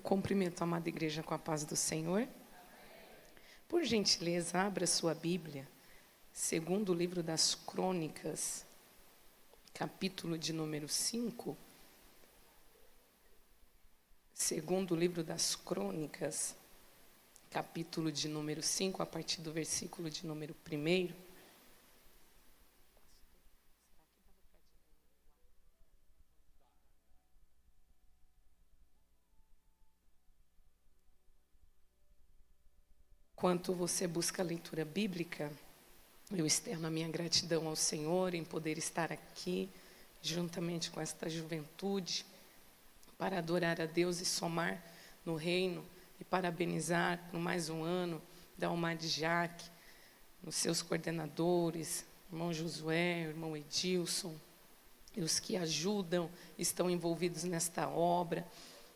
Cumprimento a amada igreja com a paz do Senhor. Por gentileza, abra sua Bíblia, segundo o livro das Crônicas, capítulo de número 5. Segundo o livro das Crônicas, capítulo de número 5, a partir do versículo de número 1. Enquanto você busca a leitura bíblica, eu externo a minha gratidão ao Senhor em poder estar aqui, juntamente com esta juventude, para adorar a Deus e somar no reino, e parabenizar por mais um ano da Almade Jaque, os seus coordenadores, irmão Josué, irmão Edilson, e os que ajudam, estão envolvidos nesta obra.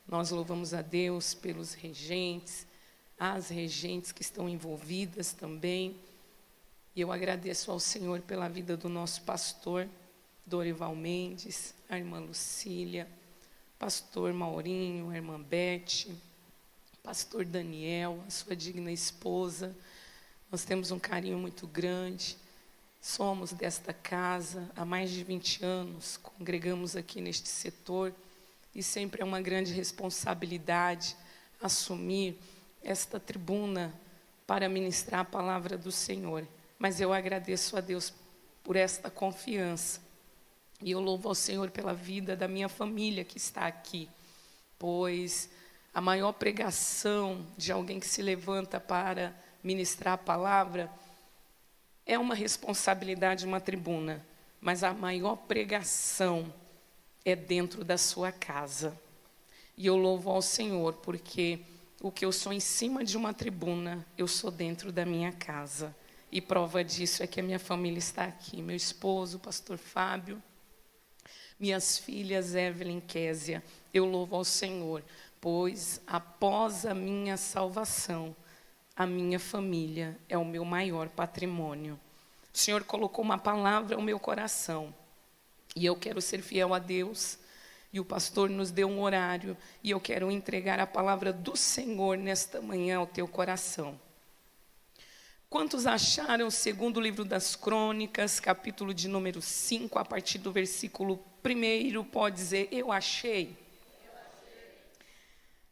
Nós louvamos a Deus pelos regentes, as regentes que estão envolvidas também. E eu agradeço ao Senhor pela vida do nosso pastor, Dorival Mendes, a irmã Lucília, pastor Maurinho, a irmã Bete, pastor Daniel, a sua digna esposa. Nós temos um carinho muito grande. Somos desta casa há mais de 20 anos, congregamos aqui neste setor, e sempre é uma grande responsabilidade assumir esta tribuna para ministrar a palavra do Senhor. Mas eu agradeço a Deus por esta confiança. E eu louvo ao Senhor pela vida da minha família que está aqui. Pois a maior pregação de alguém que se levanta para ministrar a palavra é uma responsabilidade, uma tribuna. Mas a maior pregação é dentro da sua casa. E eu louvo ao Senhor porque o que eu sou em cima de uma tribuna, eu sou dentro da minha casa. E prova disso é que a minha família está aqui. Meu esposo, o pastor Fábio, minhas filhas, Evelyn e Késia. Eu louvo ao Senhor, pois após a minha salvação, a minha família é o meu maior patrimônio. O Senhor colocou uma palavra no meu coração. E eu quero ser fiel a Deus. E o pastor nos deu um horário, e eu quero entregar a palavra do Senhor nesta manhã ao teu coração. Quantos acharam, segundo o livro das Crônicas, capítulo de número 5, a partir do versículo 1, pode dizer, eu achei.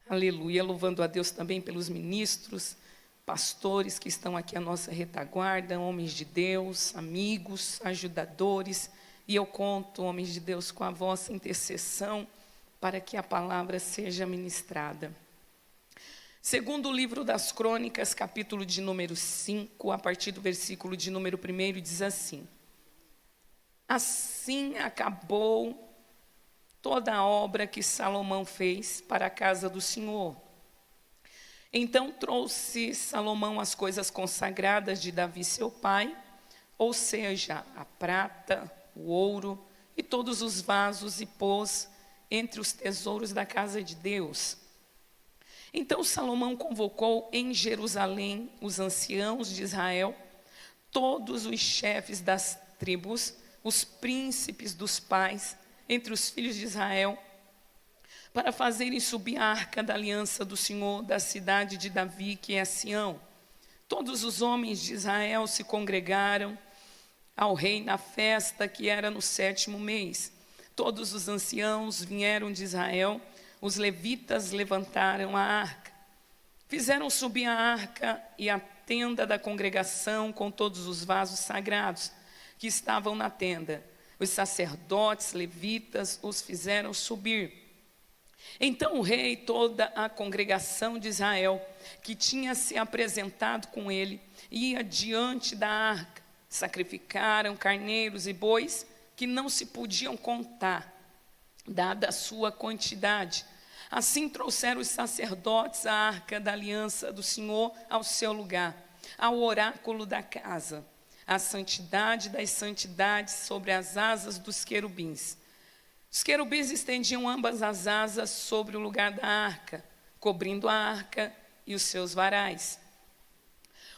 Aleluia, louvando a Deus também pelos ministros, pastores que estão aqui à nossa retaguarda, homens de Deus, amigos, ajudadores. E eu conto, homens de Deus, com a vossa intercessão para que a palavra seja ministrada. Segundo o livro das Crônicas, capítulo de número 5, a partir do versículo de número 1, diz assim: Assim acabou toda a obra que Salomão fez para a casa do Senhor. Então trouxe Salomão as coisas consagradas de Davi seu pai, ou seja, a prata, o ouro e todos os vasos, e pôs entre os tesouros da casa de Deus. Então Salomão convocou em Jerusalém os anciãos de Israel, todos os chefes das tribos, os príncipes dos pais, entre os filhos de Israel, para fazerem subir a arca da aliança do Senhor da cidade de Davi, que é Sião. Todos os homens de Israel se congregaram ao rei na festa que era no 7º mês. Todos os anciãos vieram de Israel, os levitas levantaram a arca. Fizeram subir a arca e a tenda da congregação com todos os vasos sagrados que estavam na tenda. Os sacerdotes levitas os fizeram subir. Então o rei e toda a congregação de Israel, que tinha se apresentado com ele, ia diante da arca. Sacrificaram carneiros e bois que não se podiam contar, dada a sua quantidade. Assim trouxeram os sacerdotes a arca da aliança do Senhor ao seu lugar, ao oráculo da casa, a santidade das santidades sobre as asas dos querubins. Os querubins estendiam ambas as asas sobre o lugar da arca, cobrindo a arca e os seus varais.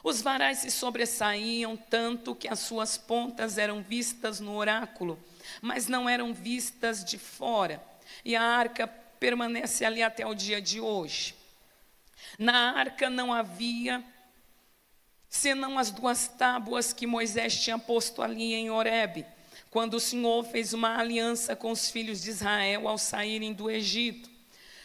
Os varais se sobressaíam tanto que as suas pontas eram vistas no oráculo, mas não eram vistas de fora. E a arca permanece ali até o dia de hoje. Na arca não havia senão as 2 tábuas que Moisés tinha posto ali em Horebe, quando o Senhor fez uma aliança com os filhos de Israel ao saírem do Egito.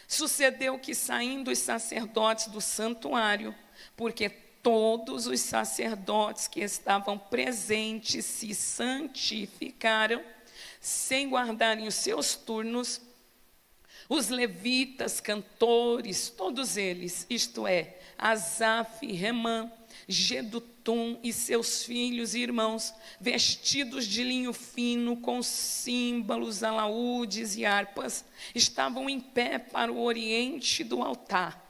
Sucedeu que, saindo os sacerdotes do santuário, porque todos os sacerdotes que estavam presentes se santificaram, sem guardarem os seus turnos, os levitas, cantores, todos eles, isto é, Asaf, Remã, Gedutum e seus filhos e irmãos, vestidos de linho fino, com símbolos, alaúdes e harpas, estavam em pé para o oriente do altar.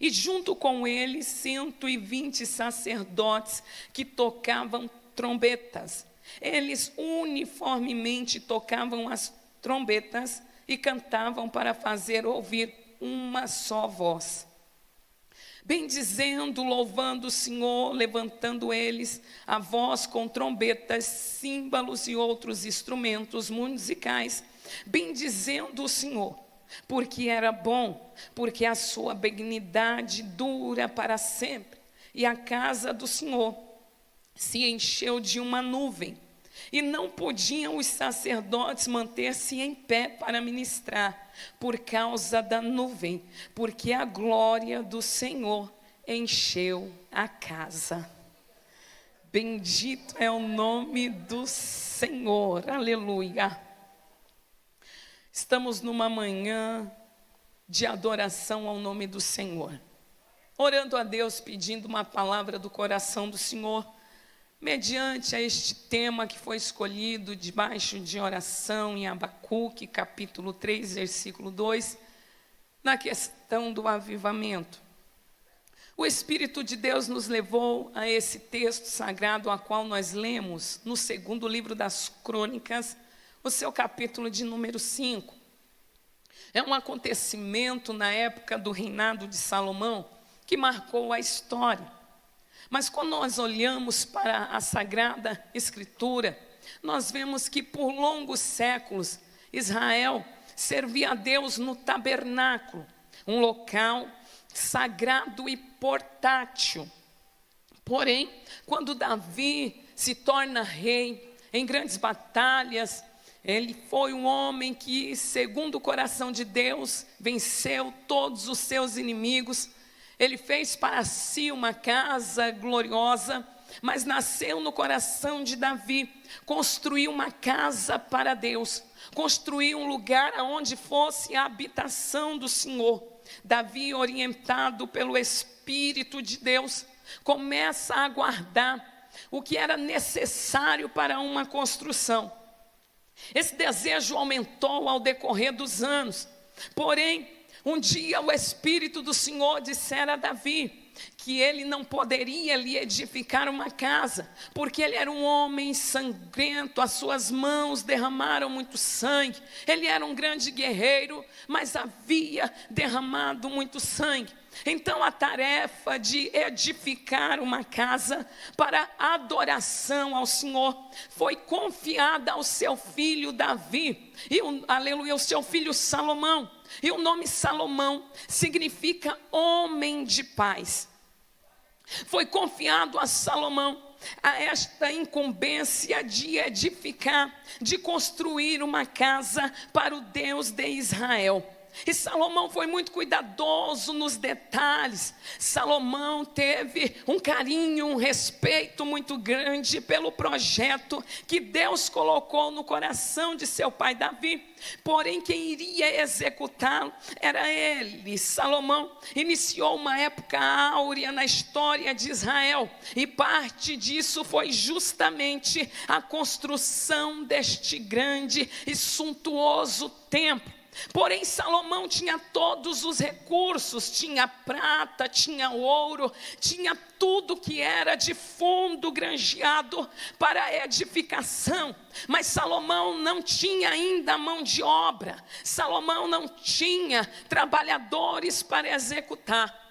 E junto com eles 120 sacerdotes que tocavam trombetas. Eles uniformemente tocavam as trombetas e cantavam para fazer ouvir uma só voz, bendizendo, louvando o Senhor, levantando eles a voz com trombetas, símbolos e outros instrumentos musicais, bendizendo o Senhor, porque era bom, porque a sua benignidade dura para sempre. E a casa do Senhor se encheu de uma nuvem, e não podiam os sacerdotes manter-se em pé para ministrar, por causa da nuvem, porque a glória do Senhor encheu a casa. Bendito é o nome do Senhor, aleluia. Estamos numa manhã de adoração ao nome do Senhor, orando a Deus, pedindo uma palavra do coração do Senhor, mediante a este tema que foi escolhido debaixo de oração em Abacuque, capítulo 3, versículo 2, na questão do avivamento. O Espírito de Deus nos levou a esse texto sagrado, a qual nós lemos no 2º livro das Crônicas, o seu capítulo de número 5. É um acontecimento na época do reinado de Salomão, que marcou a história. Mas quando nós olhamos para a Sagrada Escritura, nós vemos que por longos séculos Israel servia a Deus no tabernáculo, um local sagrado e portátil. Porém, quando Davi se torna rei, em grandes batalhas, ele foi um homem que, segundo o coração de Deus, venceu todos os seus inimigos. Ele fez para si uma casa gloriosa, mas nasceu no coração de Davi construir uma casa para Deus, construir um lugar onde fosse a habitação do Senhor. Davi, orientado pelo Espírito de Deus, começa a guardar o que era necessário para uma construção. Esse desejo aumentou ao decorrer dos anos, porém, um dia o Espírito do Senhor dissera a Davi que ele não poderia lhe edificar uma casa, porque ele era um homem sangrento, as suas mãos derramaram muito sangue, ele era um grande guerreiro, mas havia derramado muito sangue. Então a tarefa de edificar uma casa para adoração ao Senhor foi confiada ao seu filho Davi, e aleluia, o seu filho Salomão. E o nome Salomão significa homem de paz. Foi confiado a Salomão a esta incumbência de edificar, de construir uma casa para o Deus de Israel. E Salomão foi muito cuidadoso nos detalhes. Salomão teve um carinho, um respeito muito grande pelo projeto que Deus colocou no coração de seu pai Davi. Porém, quem iria executá-lo era ele. Salomão iniciou uma época áurea na história de Israel, e parte disso foi justamente a construção deste grande e suntuoso templo. Porém, Salomão tinha todos os recursos, tinha prata, tinha ouro, tinha tudo que era de fundo granjeado para a edificação. Mas Salomão não tinha ainda mão de obra, Salomão não tinha trabalhadores para executar.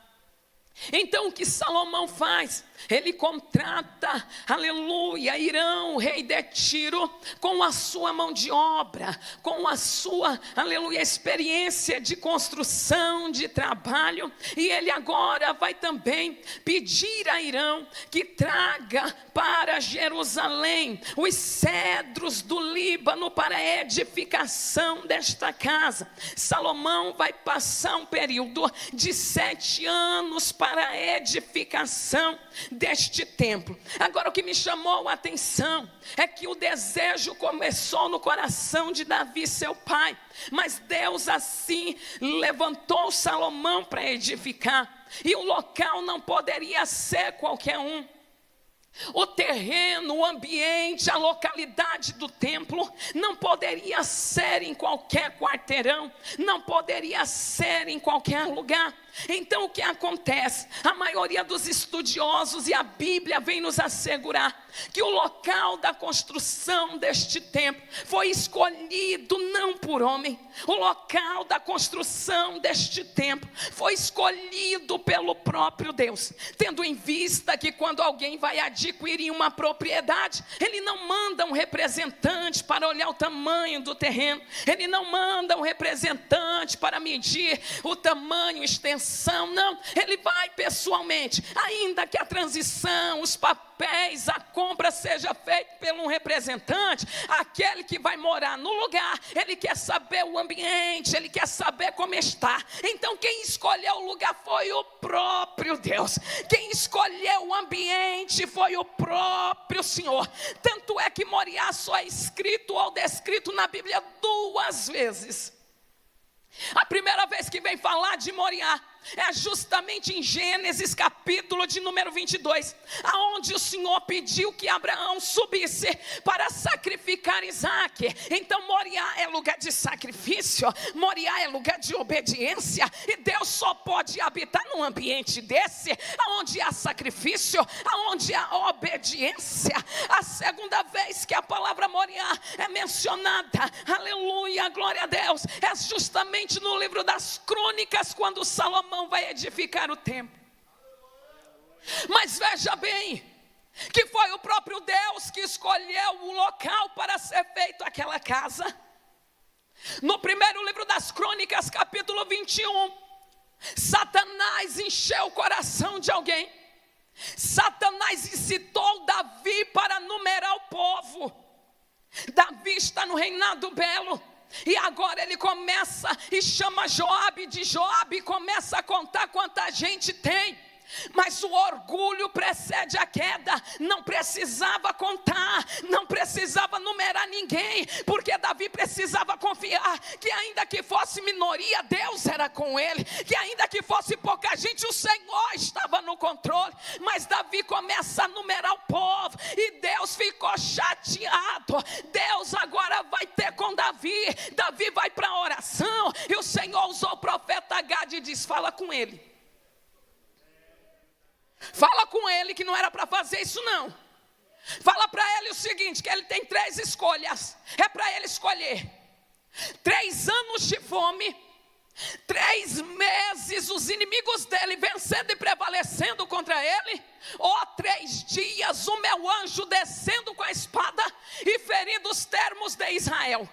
Então o que Salomão faz? ele contrata, aleluia, Irão, rei de Tiro, com a sua mão de obra, com a sua, aleluia, experiência de construção, de trabalho, e ele agora vai também pedir a Irão que traga para Jerusalém os cedros do Líbano para a edificação desta casa. Salomão vai passar um período de 7 anos para a edificação deste templo. Agora, o que me chamou a atenção é que o desejo começou no coração de Davi, seu pai, mas Deus assim levantou Salomão para edificar, e o local não poderia ser qualquer um. O terreno, o ambiente, a localidade do templo não poderia ser em qualquer quarteirão, não poderia ser em qualquer lugar. Então o que acontece? A maioria dos estudiosos e a Bíblia vem nos assegurar que o local da construção deste templo foi escolhido não por homem. O local da construção deste templo foi escolhido pelo próprio Deus, tendo em vista que quando alguém vai adquirir uma propriedade, ele não manda um representante para olhar o tamanho do terreno, ele não manda um representante para medir o tamanho, extensão, não, ele vai pessoalmente, ainda que a transição, os papéis, a compra seja feita por um representante, aquele que vai morar no lugar, ele quer saber o ambiente, ele quer saber como está. Então quem escolheu o lugar foi o próprio Deus, quem escolheu o ambiente foi o próprio Senhor. Tanto é que Moriá só é escrito ou descrito na Bíblia 2 vezes. A primeira vez que vem falar de Moriá é justamente em Gênesis capítulo de número 22, aonde o Senhor pediu que Abraão subisse para sacrificar Isaque. Então Moriá é lugar de sacrifício, Moriá é lugar de obediência, e Deus só pode habitar num ambiente desse, aonde há sacrifício, aonde há obediência. A segunda vez que a palavra Moriá é mencionada, aleluia, glória a Deus, é justamente no livro das Crônicas, quando Salomão vai edificar o templo. Mas veja bem, que foi o próprio Deus que escolheu o local para ser feito aquela casa. No primeiro livro das Crônicas, capítulo 21, Satanás encheu o coração de alguém. Satanás incitou Davi para numerar o povo. Davi está no reinado belo, e agora ele começa e chama Joabe de Joabe, e começa a contar quanta gente tem. Mas o orgulho precede a queda. Não precisava contar, não precisava numerar ninguém, porque Davi precisava confiar que ainda que fosse minoria, Deus era com ele, que ainda que fosse pouca gente, o Senhor estava no controle. Mas Davi começa a numerar o povo, e Deus ficou chateado. Deus agora vai ter com Davi. Davi vai para a oração, e o Senhor usou o profeta Gade e diz: fala com ele. Fala com ele que não era para fazer isso não. Fala para ele o seguinte, que ele tem 3 escolhas. É para ele escolher 3 anos de fome, 3 meses os inimigos dele vencendo e prevalecendo contra ele, ou 3 dias o meu anjo descendo com a espada e ferindo os termos de Israel.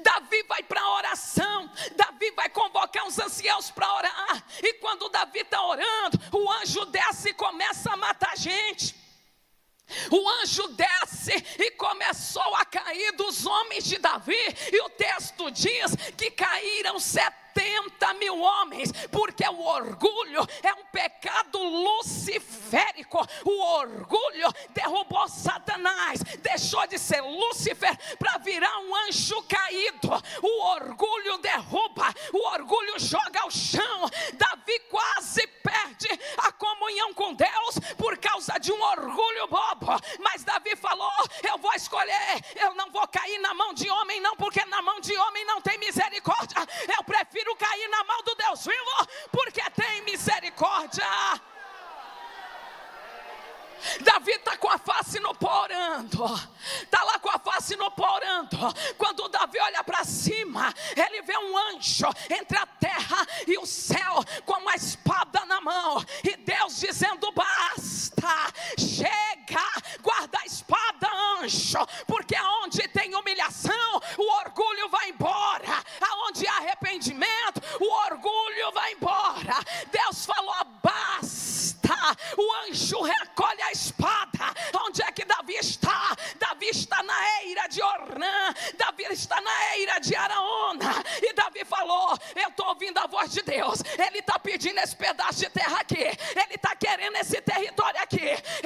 Davi vai para a oração, Davi vai convocar os anciãos para orar, e quando Davi está orando, o anjo desce e começa a matar gente. O anjo desce e começou a cair dos homens de Davi, e o texto diz que caíram 70.000 homens, porque o orgulho é um pecado luciférico. O orgulho derrubou Satanás, deixou de ser Lúcifer para virar um anjo caído. O orgulho derruba, o orgulho joga ao chão. Davi quase perde a comunhão com Deus por causa de um orgulho bobo. Mas Davi falou: eu vou escolher, eu não vou cair na mão de homem não, porque na mão de homem não tem misericórdia. Eu prefiro cair na mão do Deus vivo, porque tem misericórdia. Davi está com a face no pó orando, está lá com a face no pó orando. Quando Davi olha para cima, ele vê um anjo entre a terra e o céu, com uma espada na mão, e Deus dizendo: basta, o anjo recolhe a espada. Onde é que Davi está? Davi está na eira de Ornã, Davi está na eira de Araúna. E Davi falou: eu estou ouvindo a voz de Deus, ele está pedindo esse pedaço de terra aqui, ele está querendo esse território aqui.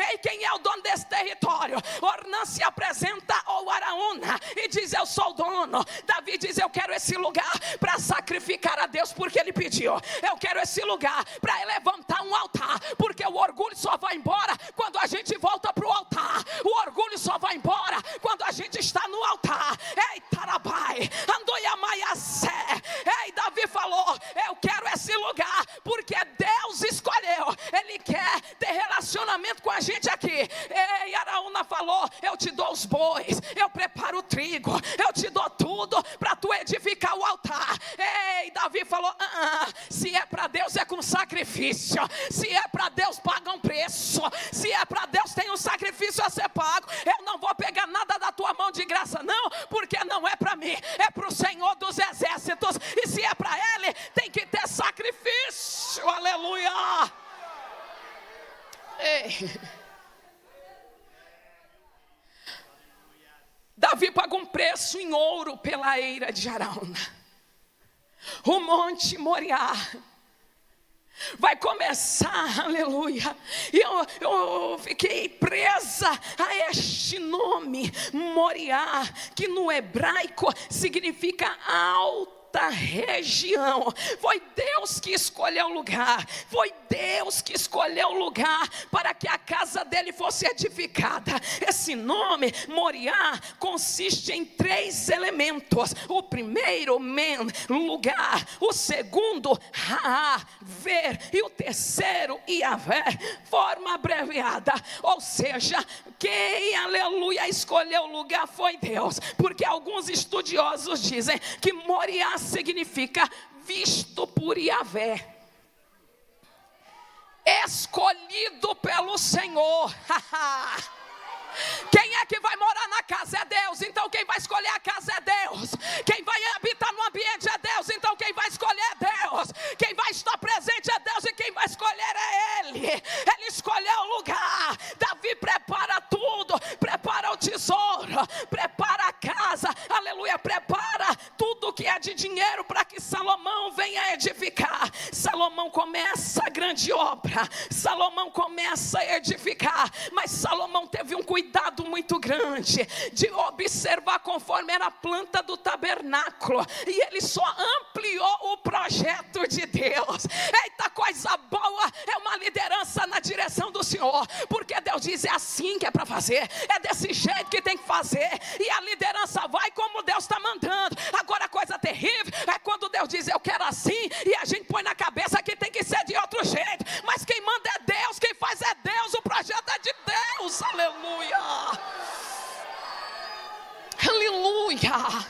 Ei, quem é o dono desse território? Ornã se apresenta ao Araúna e diz: eu sou o dono. Davi diz: eu quero esse lugar para sacrificar a Deus, porque ele pediu. Eu quero esse lugar para levantar um altar, porque o orgulho só vai embora quando a gente volta para o altar. O orgulho só vai embora quando a gente está no altar. Ei, Tarabai, Andoiamaiassé. Ei, Davi falou: eu quero esse lugar, porque Deus escolheu. Ele quer ter relacionamento com a gente aqui. Ei, Araúna falou: eu te dou os bois, eu preparo o trigo, eu te dou tudo para tu edificar o altar. Ei, Davi falou: se é para Deus é com sacrifício, se é para Deus paga um preço, se é para Deus tem um sacrifício a ser pago. Eu não vou pegar nada da tua mão de graça não, porque não é para mim, é para o Senhor dos exércitos. E se é para Ele, tem que ter sacrifício. Aleluia. Ei. Davi pagou um preço em ouro pela eira de Araúna. O monte Moriá vai começar, aleluia. E eu fiquei presa a este nome, Moriá, que no hebraico significa alta região. Foi Deus que escolheu o lugar, foi Deus que escolheu o lugar para que a casa dele fosse edificada. Esse nome, Moriá, consiste em 3 elementos. O primeiro, men, lugar. O segundo, Ra, ver. E o terceiro, Iavé, forma abreviada. Ou seja, quem, aleluia, escolheu o lugar foi Deus. Porque alguns estudiosos dizem que Moriá significa visto por Iavé, escolhido pelo Senhor. Quem é que vai morar na casa? É Deus. Então quem vai escolher a casa é Deus. Quem vai habitar no ambiente é Deus. Então quem vai escolher é Deus. Quem vai estar presente é Deus. E quem vai escolher é Ele. Ele escolheu o lugar. Davi prepara tudo. Prepara o tesouro, prepara a casa, aleluia, prepara tudo que é de dinheiro para que Salomão venha edificar. Salomão começa a grande obra, Salomão começa a edificar, mas Salomão teve um cuidado muito grande de observar conforme era a planta do tabernáculo, e ele só ampliou o projeto de Deus. Eita, coisa boa é uma liderança na direção do Senhor, porque Deus diz: é assim que é para fazer, é desse jeito que tem que fazer, e a liderança vai como Deus está mandando. Agora a coisa terrível é quando Deus diz: eu quero assim, e a gente põe na cabeça que tem que ser de outro jeito, mas quem manda é Deus, quem faz é Deus, o projeto é de Deus. Aleluia, aleluia.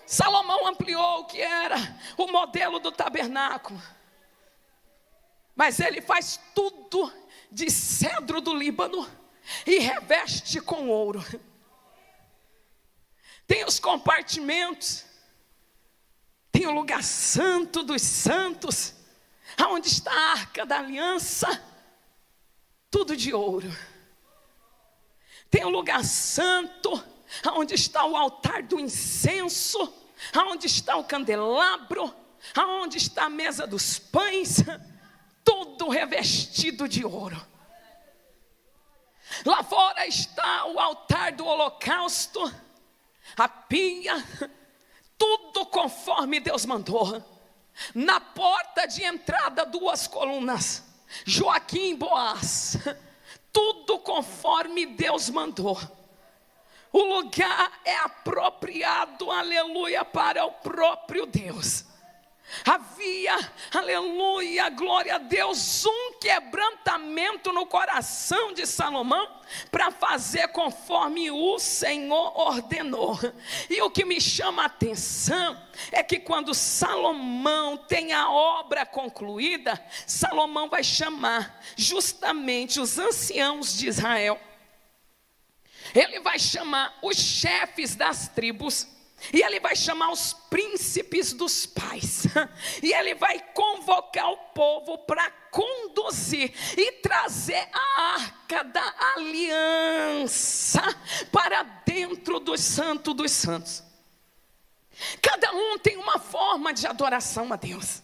Salomão ampliou o que era o modelo do tabernáculo, mas ele faz tudo de cedro do Líbano e reveste com ouro. Tem os compartimentos, tem o lugar santo dos santos, aonde está a arca da aliança, tudo de ouro. Tem o lugar santo, aonde está o altar do incenso, aonde está o candelabro, aonde está a mesa dos pães, tudo revestido de ouro. Lá fora está o altar do holocausto, a pia, tudo conforme Deus mandou. Na porta de entrada 2 colunas, Joaquim e Boaz, tudo conforme Deus mandou. O lugar é apropriado, aleluia, para o próprio Deus. Havia, aleluia, glória a Deus, um quebrantamento no coração de Salomão para fazer conforme o Senhor ordenou. E o que me chama a atenção é que quando Salomão tem a obra concluída, Salomão vai chamar justamente os anciãos de Israel. Ele vai chamar os chefes das tribos, E ele vai chamar os príncipes dos pais. E ele vai convocar o povo para conduzir e trazer a arca da aliança para dentro do Santo dos Santos. Cada um tem uma forma de adoração a Deus.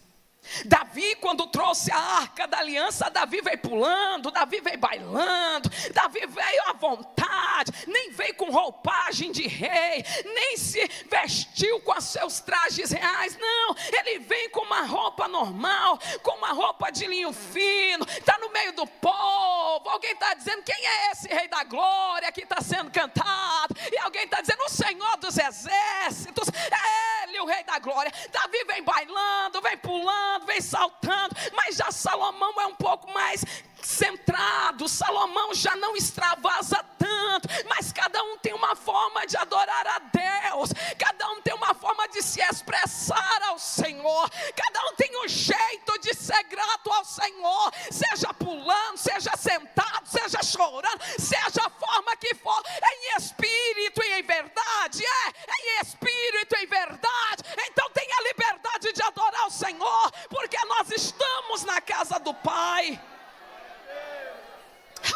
Davi, quando trouxe a arca da aliança, Davi veio pulando, Davi veio bailando, Davi veio à vontade, nem veio com roupagem de rei, nem se vestiu com os seus trajes reais, não, ele vem com uma roupa normal, com uma roupa de linho fino, está no meio do povo, alguém está dizendo, quem é esse rei da glória que está sendo cantado? E alguém está dizendo, o Senhor dos exércitos, é ele o rei da glória. Davi vem bailando, vem pulando, vem saltando, mas já Salomão é um pouco mais centrado, Salomão já não extravasa tanto, mas cada um tem uma forma de adorar a Deus, cada um tem uma forma de se expressar ao Senhor, cada um tem um jeito de ser grato ao Senhor, seja pulando, seja sentado, seja chorando, seja a forma que for, em espírito e em verdade, em espírito e em verdade. Então tenha a liberdade de adorar o Senhor, porque nós estamos na casa do Pai.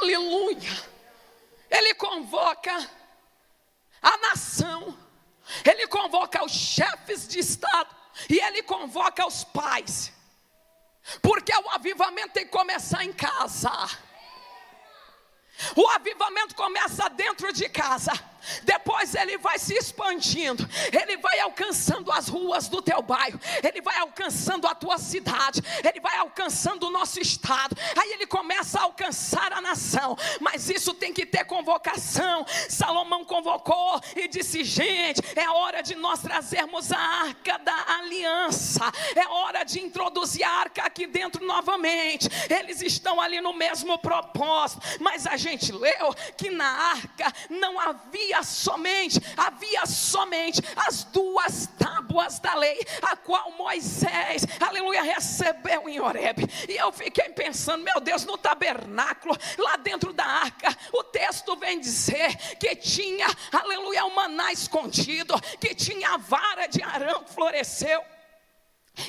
Aleluia. Ele convoca a nação, ele convoca os chefes de estado e ele convoca os pais, porque o avivamento tem que começar em casa. O avivamento começa dentro de casa, depois ele vai se expandindo, ele vai alcançando as ruas do teu bairro, ele vai alcançando a tua cidade, ele vai alcançando o nosso estado, aí ele começa a alcançar a nação, mas isso tem que ter convocação. Salomão convocou e disse, gente, é hora de nós trazermos a arca da aliança, é hora de introduzir a arca aqui dentro novamente. Eles estão ali no mesmo propósito, mas a gente leu que na arca não havia somente as 2 tábuas da lei, a qual Moisés, aleluia, recebeu em Horebe. E eu fiquei pensando, meu Deus, no tabernáculo, lá dentro da arca, o texto vem dizer que tinha, aleluia, o maná escondido, que tinha a vara de Arão que floresceu,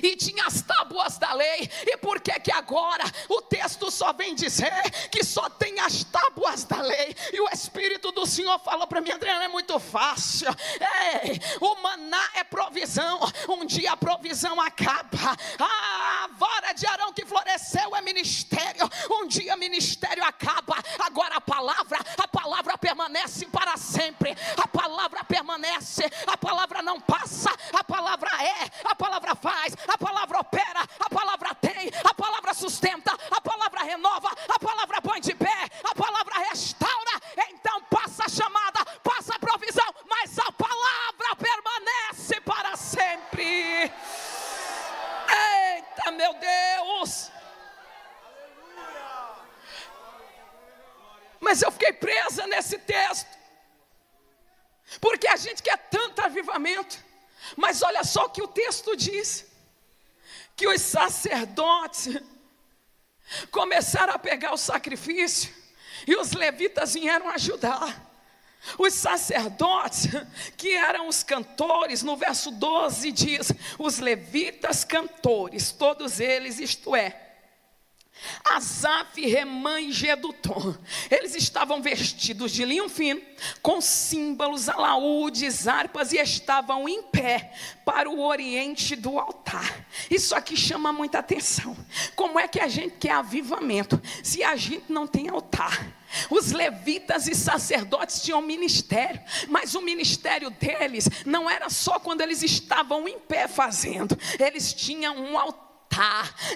e tinha as tábuas da lei. E por que agora o texto só vem dizer que só tem as tábuas da lei? E o Espírito do Senhor falou para mim, André, não é muito fácil. O maná é provisão, um dia a provisão acaba. A vara de Arão que floresceu é ministério, um dia ministério acaba. Agora a palavra permanece para sempre, a palavra permanece, a palavra não passa, a palavra a palavra faz, a palavra opera, a palavra tem, a palavra sustenta, a palavra renova, a palavra põe de pé, a palavra restaura. Então passa a chamada, passa a provisão, mas a palavra permanece para sempre. Eita, meu Deus! Mas eu fiquei presa nesse texto, porque a gente quer tanto avivamento, mas olha só o que o texto diz, que os sacerdotes começaram a pegar o sacrifício, e os levitas vieram ajudar. Os sacerdotes, que eram os cantores, no verso 12 diz, os levitas cantores, todos eles, isto é, Asaf, Remã e Gedutum, eles estavam vestidos de linho fino, com símbolos, alaúdes, harpas, e estavam em pé para o oriente do altar. Isso aqui chama muita atenção. Como é que a gente quer avivamento se a gente não tem altar? Os levitas e sacerdotes tinham ministério, mas o ministério deles não era só quando eles estavam em pé fazendo, eles tinham um altar.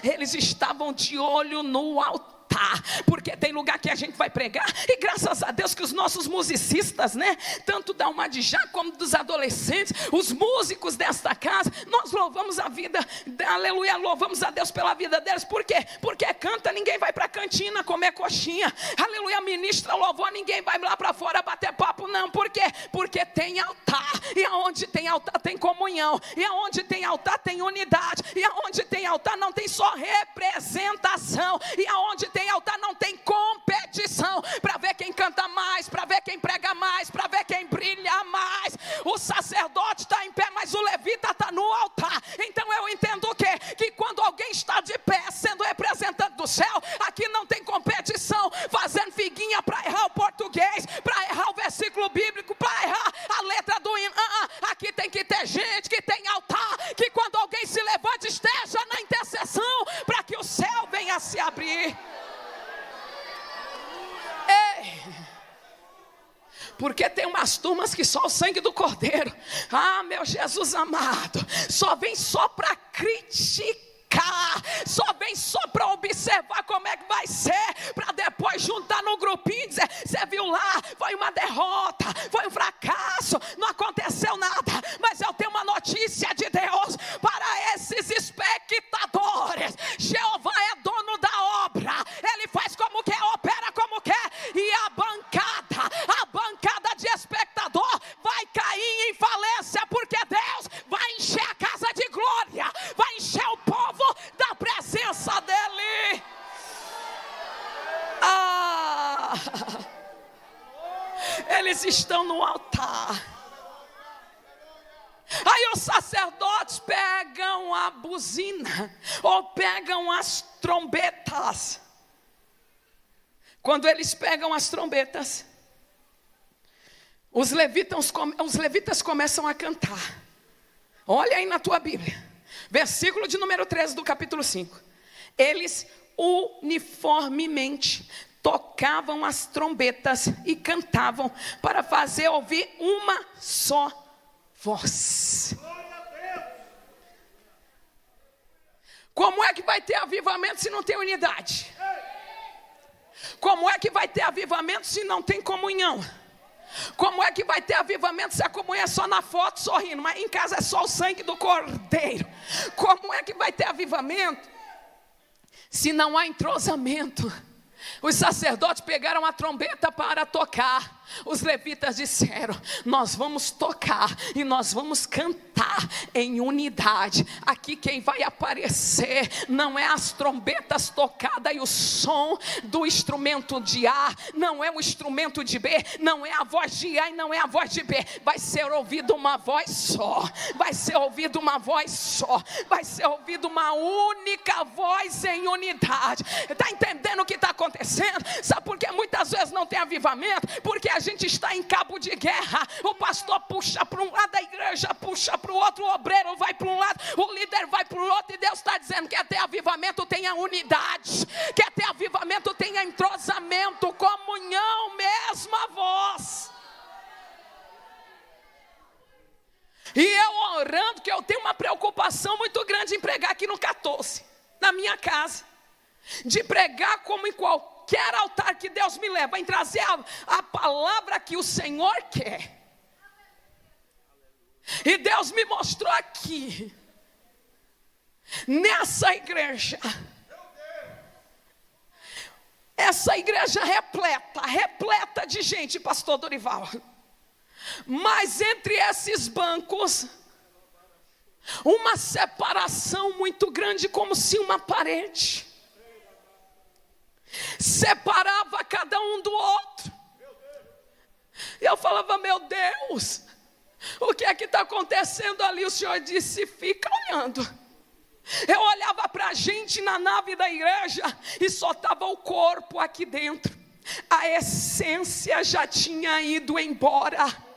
Eles estavam de olho no altar, porque tem lugar que a gente vai pregar, e graças a Deus que os nossos musicistas, né, tanto da Umadijá como dos adolescentes, os músicos desta casa, nós louvamos a vida, aleluia, louvamos a Deus pela vida deles. Por quê? Porque canta, ninguém vai para a cantina comer coxinha, aleluia, ministra louvor, ninguém vai lá para fora bater papo, não. Por quê? Porque tem altar, e aonde tem altar tem comunhão, e aonde tem altar tem unidade, e aonde tem altar não tem só representação, e aonde tem altar não tem competição, para ver quem canta mais, para ver quem prega mais, para ver quem brilha mais. O sacerdote está em Porque tem umas turmas que só o sangue do Cordeiro, meu Jesus amado, só vem só para criticar, só vem só para observar como é que vai ser, para depois juntar no grupinho e dizer: você viu lá, foi uma derrota, foi um fracasso, não aconteceu nada. Mas eu tenho uma notícia de Deus para esses espectadores: Jeová é dono da obra, Ele faz como quer, opera como quer, e a bancada de espectador vai cair em falência, porque Deus vai encher a casa de glória, vai encher o povo da presença dEle. Eles estão no altar. Aí os sacerdotes pegam a buzina, ou pegam as trombetas. Quando eles pegam as trombetas, os levitas começam a cantar. Olha aí na tua Bíblia, versículo de número 13 do capítulo 5. Eles uniformemente tocavam as trombetas e cantavam para fazer ouvir uma só voz. Como é que vai ter avivamento se não tem unidade? Como é que vai ter avivamento se não tem comunhão? Como é que vai ter avivamento se a comunhão é só na foto sorrindo, mas em casa é só o sangue do Cordeiro? Como é que vai ter avivamento se não há entrosamento? Os sacerdotes pegaram a trombeta para tocar. Os levitas disseram: nós vamos tocar e nós vamos cantar em unidade. Aqui quem vai aparecer não é as trombetas tocadas e o som do instrumento de A, não é o instrumento de B, não é a voz de A e não é a voz de B. Vai ser ouvido uma voz só, vai ser ouvido uma voz só, vai ser ouvido uma única voz em unidade. Está entendendo o que está acontecendo? Sabe por que muitas vezes não tem avivamento? Porque a gente está em cabo de guerra. O pastor puxa para um lado, a igreja puxa para o outro, o obreiro vai para um lado, o líder vai para o outro. E Deus está dizendo: quer ter avivamento, tenha unidade. Quer ter avivamento, tenha entrosamento, comunhão, mesma voz. E eu orando, que eu tenho uma preocupação muito grande em pregar aqui no 14, na minha casa, de pregar como em qualquer altar que Deus me leva, em trazer a palavra que o Senhor quer. E Deus me mostrou aqui, nessa igreja, essa igreja repleta de gente, pastor Dorival. Mas entre esses bancos, uma separação muito grande, como se uma parede separava cada um do outro. E eu falava: meu Deus, o que é que está acontecendo ali? O Senhor disse: fica olhando. Eu olhava para a gente na nave da igreja e só estava o corpo aqui dentro. A essência já tinha ido embora.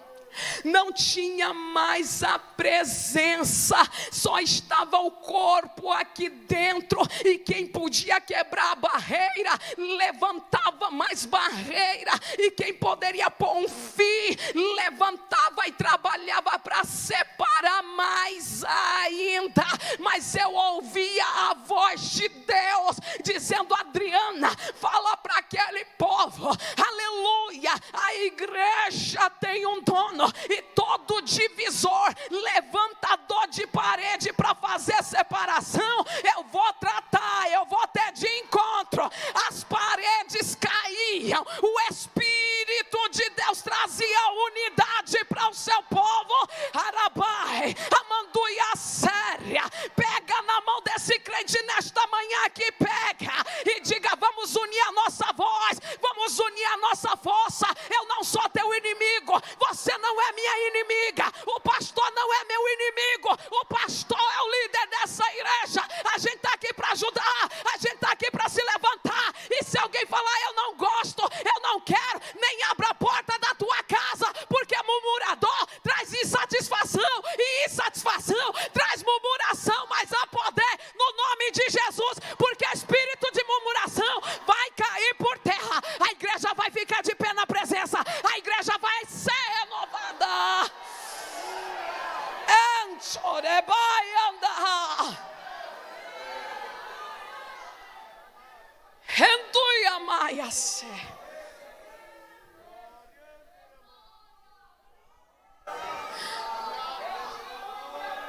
Não tinha mais a presença, só estava o corpo aqui dentro. E quem podia quebrar a barreira, levantava mais barreira. E quem poderia pôr um fim, levantava e trabalhava para separar mais ainda. Mas eu ouvia a voz de Deus dizendo: Adriana, fala para aquele povo, aleluia, a igreja tem um dono. E todo divisor, levantador de parede para fazer separação, eu vou tratar, eu vou ter de encontro. As paredes caíam, o Espírito de Deus trazia unidade para o seu povo. Arabai, amanduia séria. Pega na mão desse crente nesta manhã aqui, pega e diga: vamos unir a nossa voz, vamos unir a nossa força. Eu não sou teu inimigo, você não é minha inimiga, o pastor não é meu inimigo, o pastor é o líder dessa igreja. A gente está aqui para ajudar, a gente está aqui para se levantar. E se alguém falar: eu não gosto, eu não quero, nem abra a porta da tua casa, porque murmurador traz insatisfação, e insatisfação traz murmuração. Mas há poder no nome de Jesus, porque espírito de murmuração vai cair por terra. A igreja vai ficar de pé na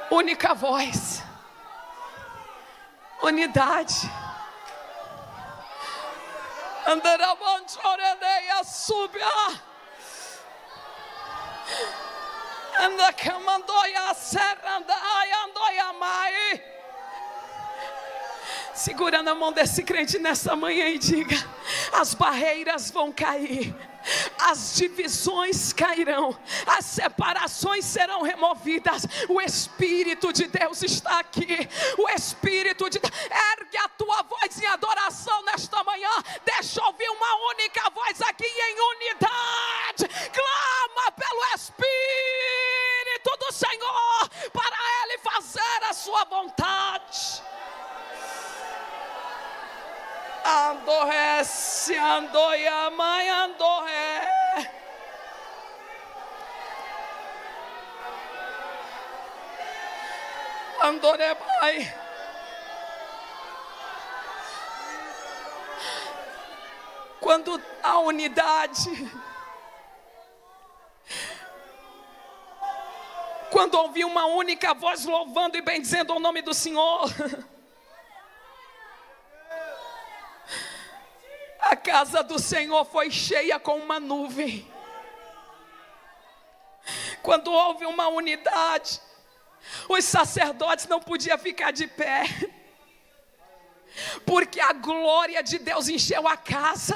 Única voz. Unidade. Andarabanchoredeia subia. Anda camandoia seranda andoia mai. Segura na mão desse crente nessa manhã e diga: as barreiras vão cair, as divisões cairão, as separações serão removidas. O Espírito de Deus está aqui. O Espírito de Deus. Ergue a tua voz em adoração nesta manhã. Deixa eu ouvir uma única voz aqui em unidade. Clama pelo Espírito do Senhor para Ele fazer a sua vontade. Andoré, se andoia, mãe, andoré. Andoré, pai. Quando a unidade, quando ouvi uma única voz louvando e bendizendo o nome do Senhor, a casa do Senhor foi cheia com uma nuvem. Quando houve uma unidade, os sacerdotes não podiam ficar de pé, porque a glória de Deus encheu a casa.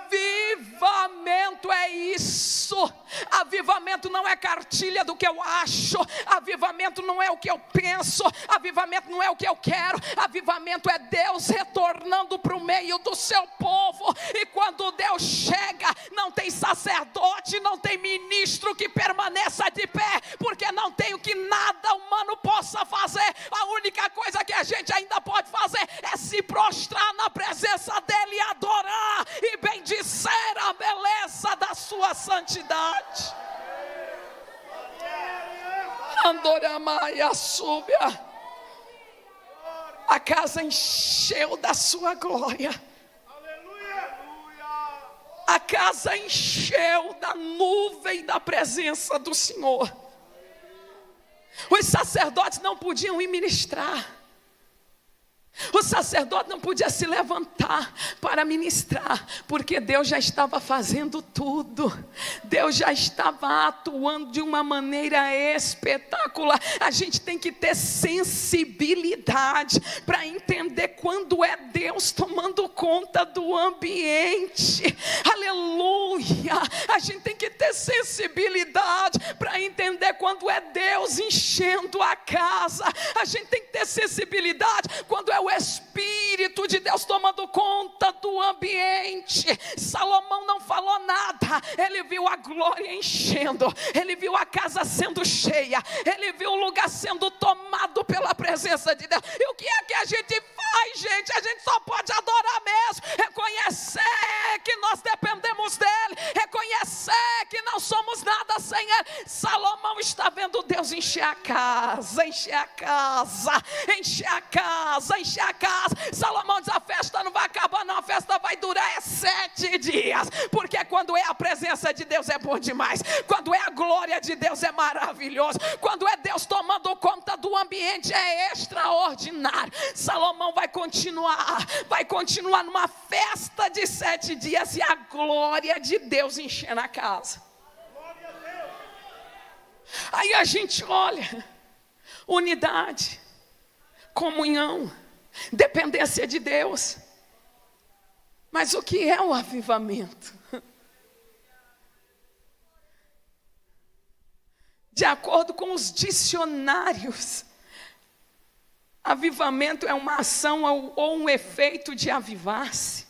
Avivamento é isso. Avivamento não é cartilha do que eu acho. Avivamento não é o que eu penso. Avivamento não é o que eu quero. Avivamento é Deus retornando para o meio do seu povo. E quando Deus chega, não tem sacerdote, não tem ministro que permaneça de pé, porque não tem o que nada humano possa fazer. A única coisa que a gente ainda pode fazer é se prostrar na presença dEle e adorar e bendizer a beleza da sua santidade. Andoramaia súbia. A casa encheu da sua glória. A casa encheu da nuvem da presença do Senhor. Os sacerdotes não podiam ir ministrar. O sacerdote não podia se levantar para ministrar, porque Deus já estava fazendo tudo. Deus já estava atuando de uma maneira espetacular. A gente tem que ter sensibilidade para entender quando é Deus tomando conta do ambiente. Aleluia! A gente tem que ter sensibilidade para entender quando é Deus enchendo a casa. A gente tem que ter sensibilidade quando é o Espírito de Deus tomando conta do ambiente. Salomão não falou nada. Ele viu a glória enchendo. Ele viu a casa sendo cheia. Ele viu o lugar sendo tomado pela presença de Deus. E o que é que a gente faz, gente? A gente só pode adorar mesmo. Reconhecer que nós dependemos dEle. Reconhecer que não somos nada sem Ele. Salomão está vendo Deus encher a casa. Encher a casa. Encher a casa. Encher a casa. Salomão diz: a festa não vai acabar não, a festa vai durar 7 dias, porque quando é a presença de Deus é bom demais, quando é a glória de Deus é maravilhoso, quando é Deus tomando conta do ambiente é extraordinário. Salomão vai continuar numa festa de 7 dias e a glória de Deus enchendo a casa. Aí a gente olha, unidade, comunhão, dependência de Deus. Mas o que é o avivamento? De acordo com os dicionários, avivamento é uma ação ou um efeito de avivar-se.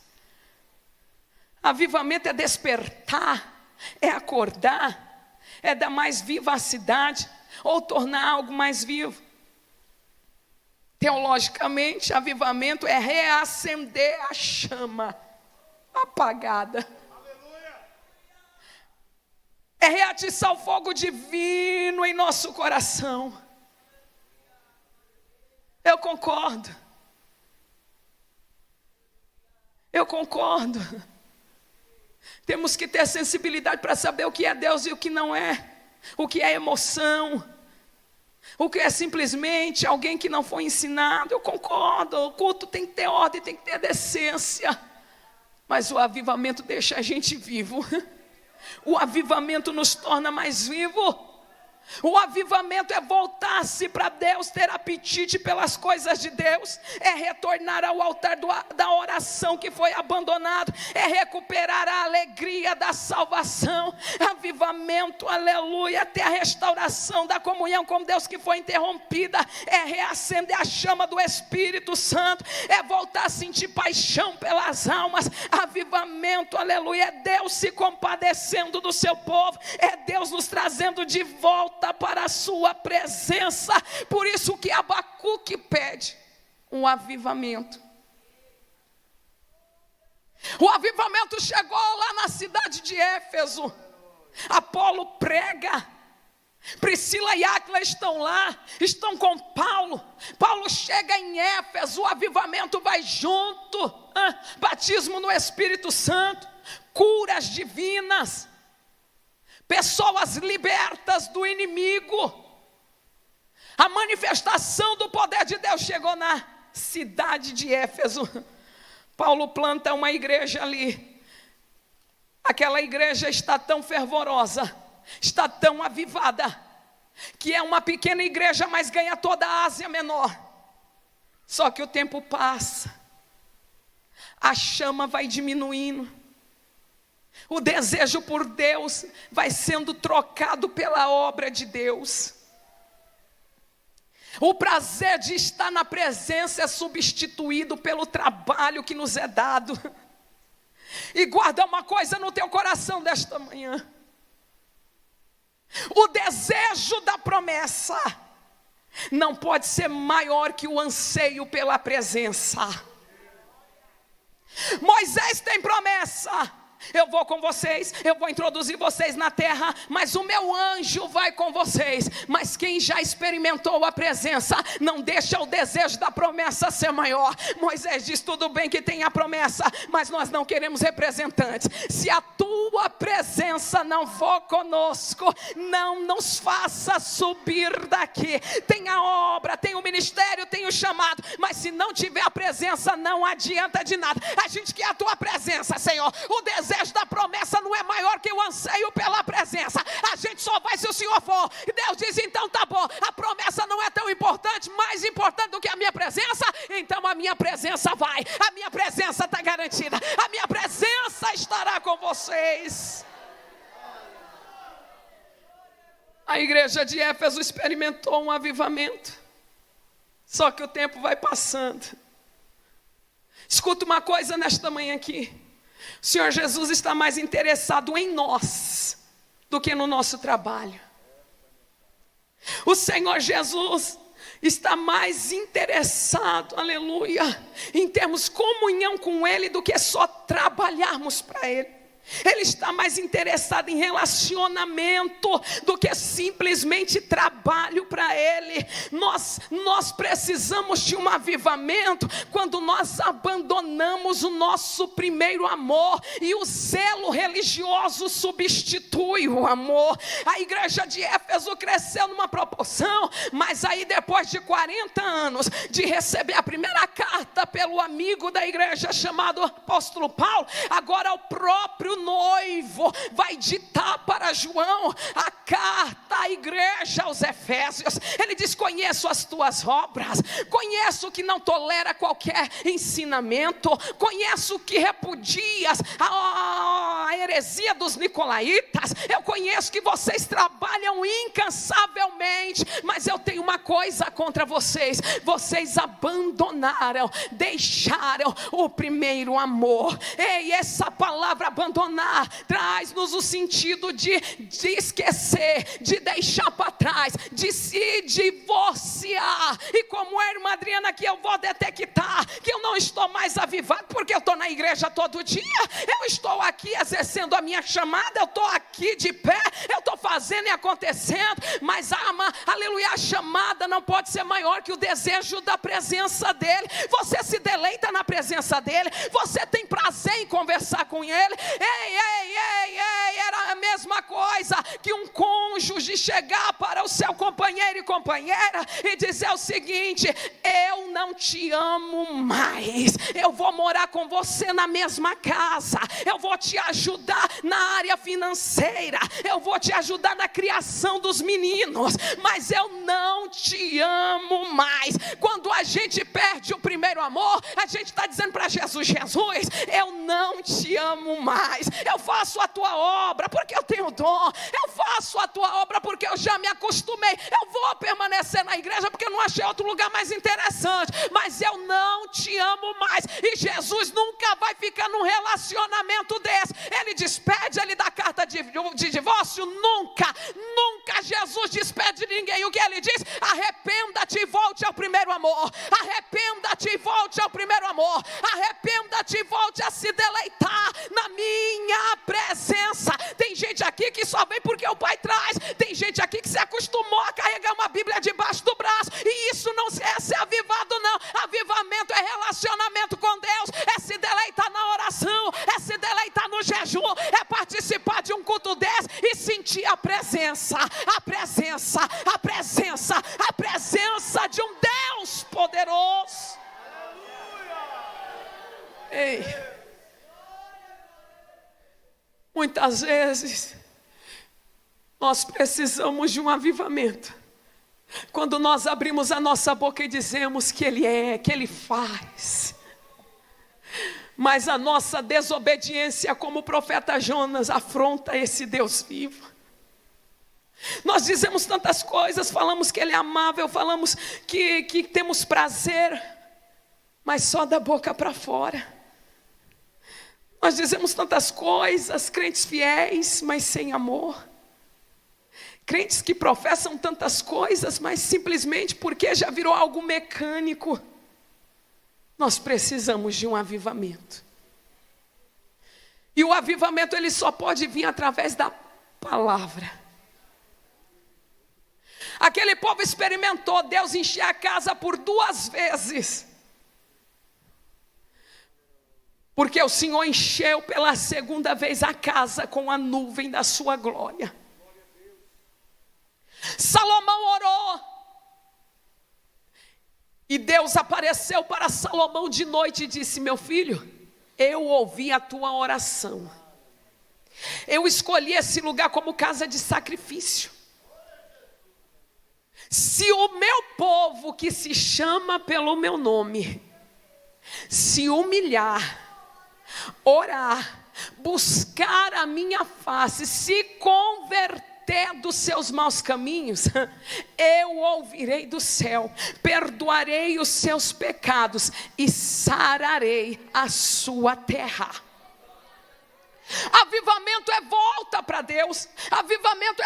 Avivamento é despertar, é acordar, é dar mais vivacidade ou tornar algo mais vivo. Teologicamente, avivamento é reacender a chama apagada. É reatiçar o fogo divino em nosso coração. Eu concordo. Temos que ter sensibilidade para saber o que é Deus e o que não é. o que é emoção, o que é simplesmente alguém que não foi ensinado. Eu concordo, o culto tem que ter ordem, tem que ter decência, mas o avivamento deixa a gente vivo. O avivamento nos torna mais vivo. O avivamento é voltar-se para Deus, ter apetite pelas coisas de Deus, é retornar ao altar da oração que foi abandonado, é recuperar a alegria da salvação. Avivamento, aleluia, até a restauração da comunhão com Deus que foi interrompida, é reacender a chama do Espírito Santo, é voltar a sentir paixão pelas almas. Avivamento, aleluia, é Deus se compadecendo do seu povo, é Deus nos trazendo de volta para a sua presença. Por isso que Abacuque pede um avivamento. O avivamento chegou lá na cidade de Éfeso. Apolo prega, Priscila e Áquila estão lá, estão com Paulo. Paulo chega em Éfeso, o avivamento vai junto. Batismo no Espírito Santo, curas divinas, pessoas libertas do inimigo. A manifestação do poder de Deus chegou na cidade de Éfeso. Paulo planta uma igreja ali. Aquela igreja está tão fervorosa, está tão avivada, que é uma pequena igreja, mas ganha toda a Ásia Menor. Só que o tempo passa, a chama vai diminuindo, o desejo por Deus vai sendo trocado pela obra de Deus. O prazer de estar na presença é substituído pelo trabalho que nos é dado. E guarda uma coisa no teu coração desta manhã: o desejo da promessa não pode ser maior que o anseio pela presença. Moisés tem promessa: eu vou com vocês, eu vou introduzir vocês na terra, mas o meu anjo vai com vocês. Mas quem já experimentou a presença não deixa o desejo da promessa ser maior. Moisés diz: tudo bem que tem a promessa, mas nós não queremos representantes. Se a tua presença não for conosco, não nos faça subir daqui. Tem a obra, tem o ministério, tem o chamado, mas se não tiver a presença, não adianta de nada. A gente quer a tua presença, Senhor. O desejo da promessa não é maior que o anseio pela presença. A gente só vai se o Senhor for. E Deus diz: então tá bom, a promessa não é tão importante, mais importante do que a minha presença. Então a minha presença vai, a minha presença está garantida, a minha presença estará com vocês. A igreja de Éfeso experimentou um avivamento, só que o tempo vai passando. Escuta uma coisa nesta manhã aqui: o Senhor Jesus está mais interessado em nós do que no nosso trabalho. O Senhor Jesus está mais interessado, aleluia, em termos comunhão com Ele do que só trabalharmos para Ele. Ele está mais interessado em relacionamento do que simplesmente trabalho para Ele. Nós precisamos de um avivamento quando nós abandonamos o nosso primeiro amor e o zelo religioso substitui o amor. A igreja de Éfeso cresceu numa proporção, mas aí depois de 40 anos de receber a primeira carta pelo amigo da igreja chamado apóstolo Paulo, agora o próprio noivo vai ditar para João a carta à igreja aos Efésios. Ele diz: conheço as tuas obras, conheço que não tolera qualquer ensinamento, conheço que repudias a heresia dos nicolaítas, eu conheço que vocês trabalham incansavelmente, mas eu tenho uma coisa contra vocês: vocês abandonaram, deixaram o primeiro amor. Ei, essa palavra abandonar traz-nos o sentido de esquecer, de deixar para trás, de se divorciar. E como a irmã Adriana aqui, eu vou detectar que eu não estou mais avivado porque eu estou na igreja todo dia, eu estou aqui exercendo a minha chamada, eu estou aqui de pé, eu estou fazendo e acontecendo, mas aleluia, a chamada não pode ser maior que o desejo da presença dEle. Você se deleita na presença dEle, você tem prazer em conversar com Ele. Era a mesma coisa que um cônjuge de chegar para o seu companheiro e companheira e dizer o seguinte: eu não te amo mais, eu vou morar com você na mesma casa, eu vou te ajudar na área financeira, eu vou te ajudar na criação dos meninos, mas eu não te amo mais. Quando a gente perde o primeiro amor, a gente está dizendo para Jesus: Jesus, eu não te amo mais, eu faço a tua obra porque eu tenho dom, eu faço a tua obra porque eu já me acostumei, eu vou permanecer na igreja porque eu não achei outro lugar mais interessante, mas eu não te amo mais. E Jesus nunca vai ficar num relacionamento desse. Ele despede, ele dá carta de divórcio? Nunca Jesus despede ninguém. O que ele diz? Arrependa-te e volte ao primeiro amor, arrependa-te e volte ao primeiro amor, arrependa-te e volte a se deleitar na minha presença. Tem gente aqui que só vem porque o pai traz, tem gente aqui que se acostumou a carregar uma Bíblia debaixo do braço, e isso não é ser avivado não. Avivamento é relacionamento com Deus, é se deleitar na oração, é se deleitar no jejum, é participar de um culto desse e sentir a presença de um Deus poderoso. Ei, muitas vezes nós precisamos de um avivamento quando nós abrimos a nossa boca e dizemos que Ele é, que Ele faz, mas a nossa desobediência, como o profeta Jonas, afronta esse Deus vivo. Nós dizemos tantas coisas, falamos que Ele é amável, falamos que temos prazer, mas só da boca para fora. Nós dizemos tantas coisas, crentes fiéis, mas sem amor. Crentes que professam tantas coisas, mas simplesmente porque já virou algo mecânico. Nós precisamos de um avivamento. E o avivamento ele só pode vir através da palavra. Aquele povo experimentou Deus encher a casa por 2 vezes. Porque o Senhor encheu pela 2ª vez a casa com a nuvem da sua glória. Salomão orou, e Deus apareceu para Salomão de noite e disse: meu filho, eu ouvi a tua oração, eu escolhi esse lugar como casa de sacrifício. Se o meu povo, que se chama pelo meu nome, se humilhar, orar, buscar a minha face, se converter dos seus maus caminhos, eu ouvirei do céu, perdoarei os seus pecados e sararei a sua terra. Avivamento é volta para Deus, avivamento é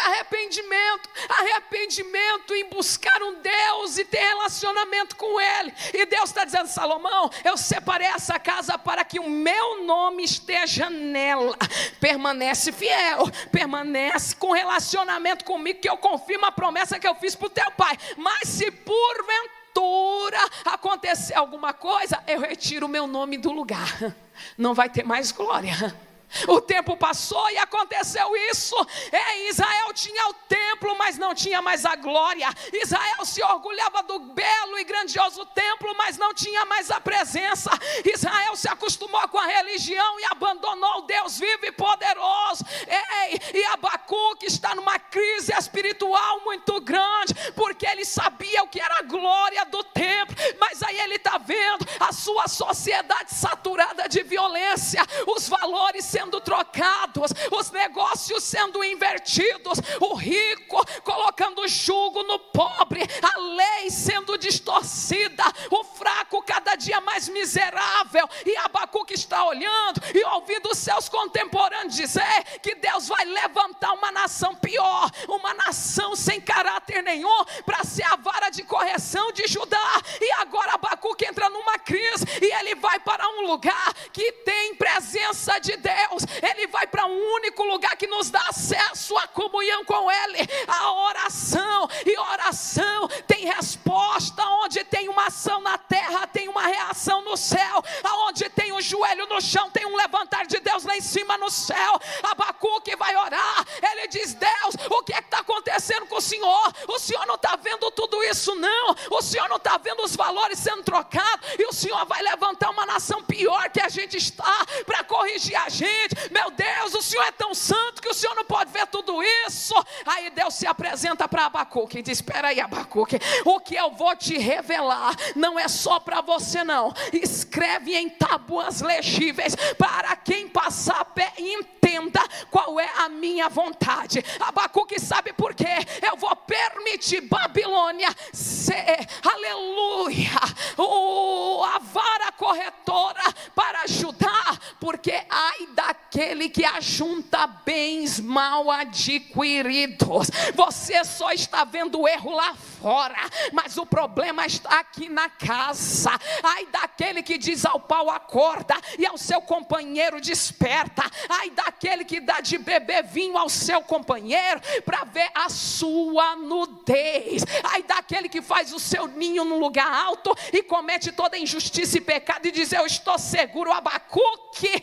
arrependimento em buscar um Deus e ter relacionamento com Ele. E Deus está dizendo: Salomão, eu separei essa casa para que o meu nome esteja nela. Permanece fiel, permanece com relacionamento comigo, que eu confirmo a promessa que eu fiz para o teu pai. Mas se porventura acontecer alguma coisa, eu retiro o meu nome do lugar, não vai ter mais glória. O tempo passou e aconteceu isso. Israel tinha o templo, mas não tinha mais a glória. Israel se orgulhava do belo e grandioso templo, mas não tinha mais a presença. Israel se acostumou com a religião e abandonou o Deus vivo e poderoso. E Abacuque está numa crise espiritual muito grande, porque ele sabia o que era a glória do templo, mas aí ele está vendo a sua sociedade saturada de violência, os valores sendo trocados, os negócios sendo invertidos, o rico colocando jugo no pobre, a lei sendo distorcida, o fraco cada dia mais miserável. E Abacuque está olhando e ouvindo os seus contemporâneos dizer que Deus vai levantar uma nação pior, uma nação sem caráter nenhum, para ser a vara de correção de Judá. E agora Abacuque entra numa crise e ele vai para um lugar que tem presença de Deus. Ele vai para um único lugar que nos dá acesso à comunhão com Ele, a oração. E oração tem resposta. Onde tem uma ação na terra, tem uma reação no céu. Aonde tem um joelho no chão, tem um levantar de Deus lá em cima no céu. Abacuque vai orar, ele diz: Deus, o que é que está acontecendo com o Senhor? O Senhor não está vendo tudo isso não, o Senhor não está vendo os valores sendo trocados, e o Senhor vai levantar uma nação pior que a gente está, para corrigir a gente. Meu Deus, o Senhor é tão santo que o Senhor não pode ver tudo isso. Aí Deus se apresenta para Abacuque e diz: espera aí, Abacuque, o que eu vou te revelar não é só para você não, escreve em tábuas legíveis, para quem passar a pé entenda qual é a minha vontade. Abacuque sabe por quê? Eu vou permitir Babilônia ser, aleluia, a vara corretora para ajudar, porque ai daquele que ajunta bens mal adquiridos. Você só está vendo o erro lá fora, mas o problema está aqui na casa. Ai daquele que diz ao pau acorda e ao seu companheiro desperta. Ai daquele que dá de beber vinho ao seu companheiro para ver a sua nudez. Ai daquele que faz o seu ninho num lugar alto e comete toda injustiça e pecado e diz: eu estou seguro. Abacuque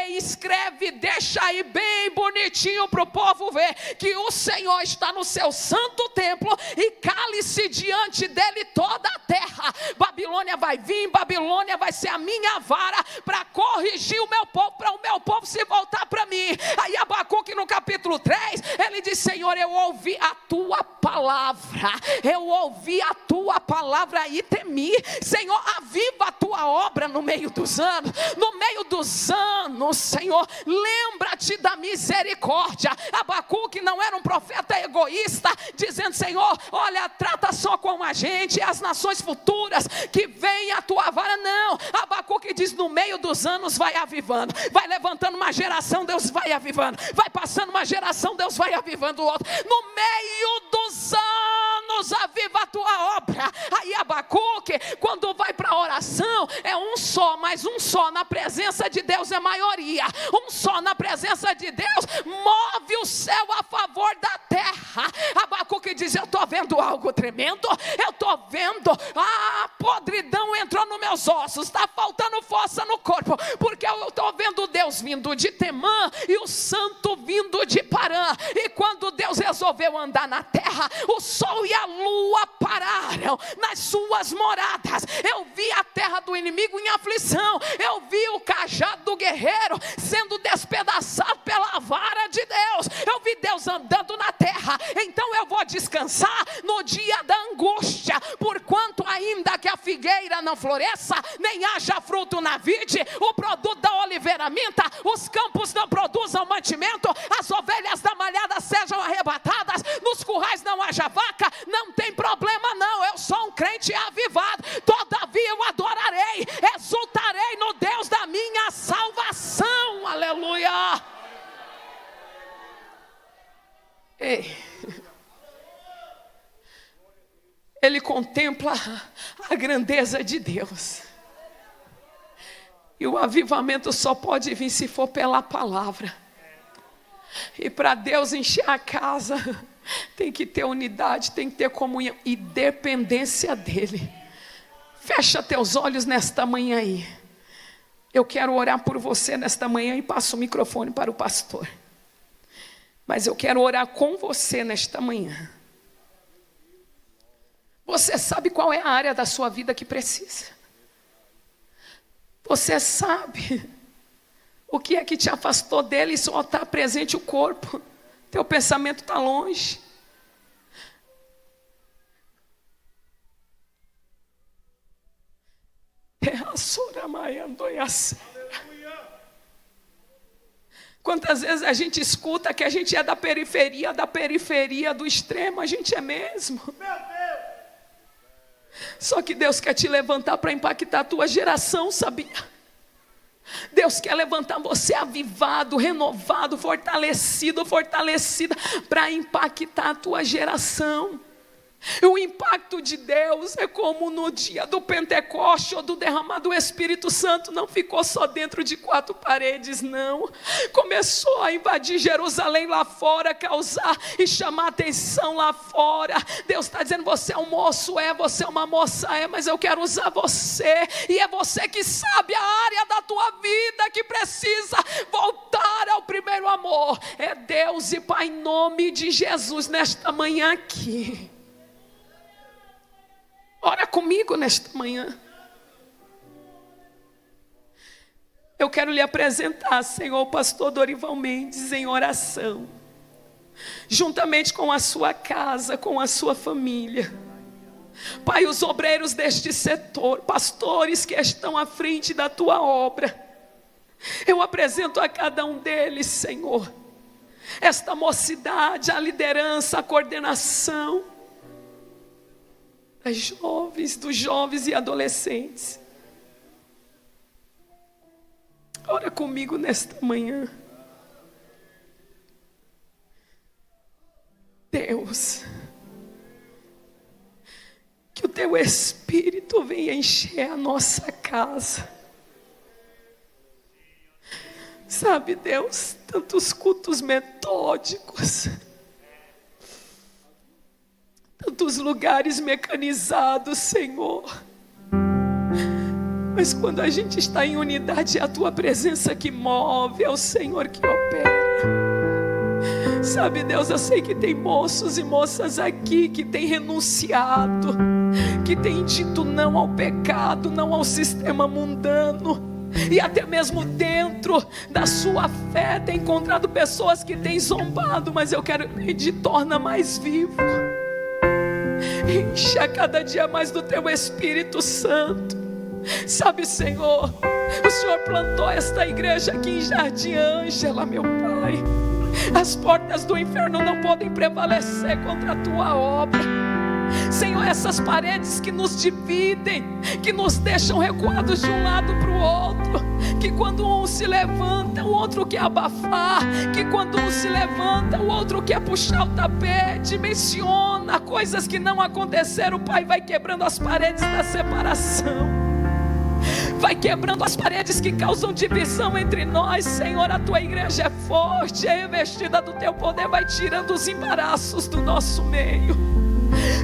escreve, deixa aí bem bonitinho para o povo ver que o Senhor está no seu santo templo e cale-se diante dele toda a terra. Babilônia vai vir, Babilônia vai ser a minha vara para corrigir o meu povo, para o meu povo se voltar para mim. Aí Abacuque no capítulo 3, ele diz: Senhor, eu ouvi a tua palavra, eu ouvi a tua palavra e temi. Senhor, aviva a tua obra no meio dos anos, no meio dos anos, Senhor, lembra-te da misericórdia. Abacuque não era um profeta egoísta, dizendo: Senhor, olha, trata só com a gente e as nações futuras que vem a tua vara. Não, Abacuque diz: no meio dos anos vai avivando, vai levantando uma geração, Deus vai avivando, vai passando uma geração, Deus vai avivando o outro. No meio dos anos aviva a tua obra. Aí Abacuque, quando vai para a oração, é um só, mas um só na presença de Deus é maioria. Um só na presença de Deus move o céu a favor da terra. Abacuque diz: eu estou vendo algo tremendo, eu estou vendo a podridão entrou nos meus ossos, está faltando força no corpo, porque eu estou vendo Deus vindo de Temã e o santo vindo de Parã. E quando Deus resolveu andar na terra, o sol e a lua pararam nas suas moradas. Eu vi a terra do inimigo em aflição, eu vi o cajado do guerreiro sendo despedaçado pela vara de Deus, eu vi Deus andando na terra. Então eu vou descansar no dia da angústia, porquanto ainda que a figueira não floresça, nem haja fruto na vide, o produto da oliveira minta, os campos não produzam mantimento, as ovelhas da malhada sejam arrebatadas, nos currais não haja vaca, não tem problema não, eu sou um crente avivado, todavia eu adorarei, exultarei no Deus da minha salvação. Aleluia. Ei, ele contempla a grandeza de Deus, e o avivamento só pode vir se for pela palavra. E para Deus encher a casa, tem que ter unidade, tem que ter comunhão e dependência dEle. Fecha teus olhos nesta manhã aí. Eu quero orar por você nesta manhã e passo o microfone para o pastor. Mas eu quero orar com você nesta manhã. Você sabe qual é a área da sua vida que precisa. Você sabe o que é que te afastou dele e só está presente o corpo. Teu pensamento está longe. Quantas vezes a gente escuta que a gente é da periferia do extremo, a gente é mesmo. Só que Deus quer te levantar para impactar a tua geração, sabia? Deus quer levantar você avivado, renovado, fortalecida para impactar a tua geração. E o impacto de Deus é como no dia do Pentecoste ou do derramado do Espírito Santo. Não ficou só dentro de 4 paredes, não. Começou a invadir Jerusalém lá fora, causar e chamar atenção lá fora. Deus está dizendo: você é um moço, você é uma moça, mas eu quero usar você. E é você que sabe a área da tua vida que precisa voltar Deus, e Pai, em nome de Jesus, nesta manhã aqui, ora comigo nesta manhã. Eu quero lhe apresentar, Senhor, o pastor Dorival Mendes em oração, juntamente com a sua casa, com a sua família. Pai, os obreiros deste setor, pastores que estão à frente da tua obra, eu apresento a cada um deles, Senhor, esta mocidade, a liderança, a coordenação das jovens, dos jovens e adolescentes. Ora comigo nesta manhã. Deus, que o teu Espírito venha encher a nossa casa. Sabe, Deus, tantos cultos metódicos, tantos lugares mecanizados, Senhor. Mas quando a gente está em unidade, é a tua presença que move, é o Senhor que opera. Sabe, Deus, eu sei que tem moços e moças aqui que têm renunciado, que têm dito não ao pecado, não ao sistema mundano, e até mesmo dentro da sua fé tem encontrado pessoas que têm zombado. Mas eu quero pedir, torna mais vivo, encha cada dia mais do teu Espírito Santo. Sabe, Senhor, o Senhor plantou esta igreja aqui em Jardim Ângela, meu Pai. As portas do inferno não podem prevalecer contra a tua obra. Senhor, essas paredes que nos dividem, que nos deixam recuados de um lado para o outro, que quando um se levanta, o outro quer abafar, que quando um se levanta, o outro quer puxar o tapete, menciona coisas que não aconteceram. O Pai vai quebrando as paredes da separação, vai quebrando as paredes que causam divisão entre nós. Senhor, a tua igreja é forte, é revestida do teu poder. Vai tirando os embaraços do nosso meio,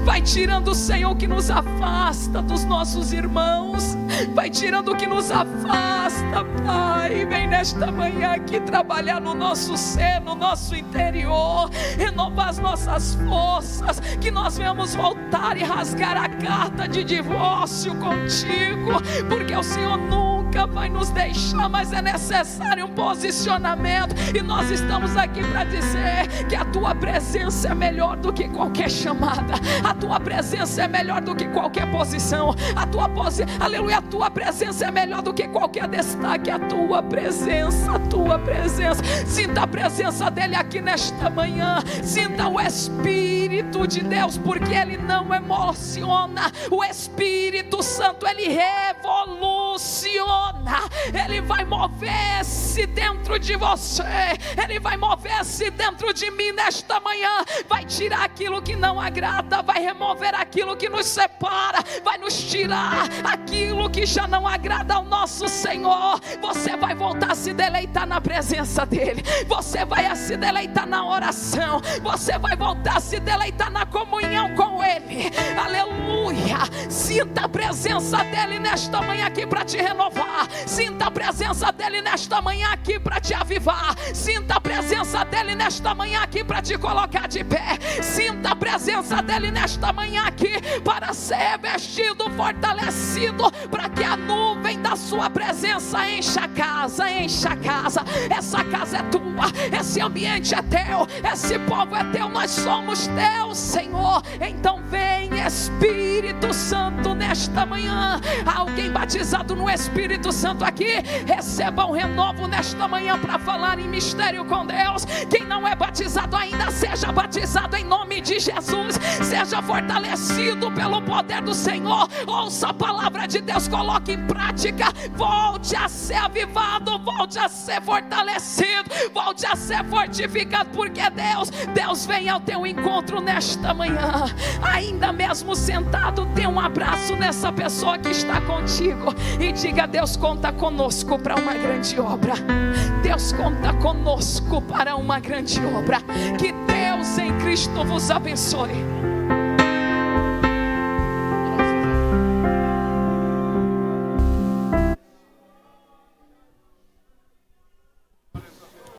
vai tirando, Senhor, o que nos afasta dos nossos irmãos, vai tirando o que nos afasta, Pai. Vem nesta manhã aqui trabalhar no nosso ser, no nosso interior, renovar as nossas forças, que nós venhamos voltar e rasgar a carta de divórcio contigo, porque o Senhor nunca vai nos deixar, mas é necessário um posicionamento, e nós estamos aqui para dizer que a tua presença é melhor do que qualquer chamada, a tua presença é melhor do que qualquer posição, aleluia, a tua presença é melhor do que qualquer destaque, a tua presença, sinta a presença dele aqui nesta manhã, sinta o Espírito de Deus, porque ele não emociona, o Espírito Santo, ele revoluciona, ele vai mover-se dentro de você, ele vai mover-se dentro de mim nesta manhã, vai tirar aquilo que não agrada, vai remover aquilo que nos separa, vai nos tirar aquilo que já não agrada ao nosso Senhor. Você vai voltar a se deleitar na presença dele, você vai se deleitar na oração, você vai voltar a se deleitar na comunhão com ele, aleluia. Sinta a presença dele nesta manhã aqui para te renovar, sinta a presença dele nesta manhã aqui para te avivar, sinta a presença dele nesta manhã aqui para te colocar de pé, sinta a presença dele nesta manhã aqui para ser vestido, fortalecido, para que a nuvem da sua presença encha a casa, essa casa é tua, esse ambiente é teu, esse povo é teu, nós somos teus, Senhor. Então vem Espírito Santo nesta manhã. Alguém batizado no Espírito Santo aqui, receba um renovo nesta manhã para falar em mistério com Deus. Quem não é batizado ainda, seja batizado em nome de Jesus, seja fortalecido pelo poder do Senhor, ouça a palavra de Deus, coloque em prática, volte a ser avivado, volte a ser fortalecido, volte a ser fortificado, porque Deus vem ao teu encontro nesta manhã. Ainda mesmo sentado, dê um abraço nessa pessoa que está contigo e diga: Deus conta conosco para uma grande obra, Deus conta conosco para uma grande obra. Que Deus em Cristo vos abençoe.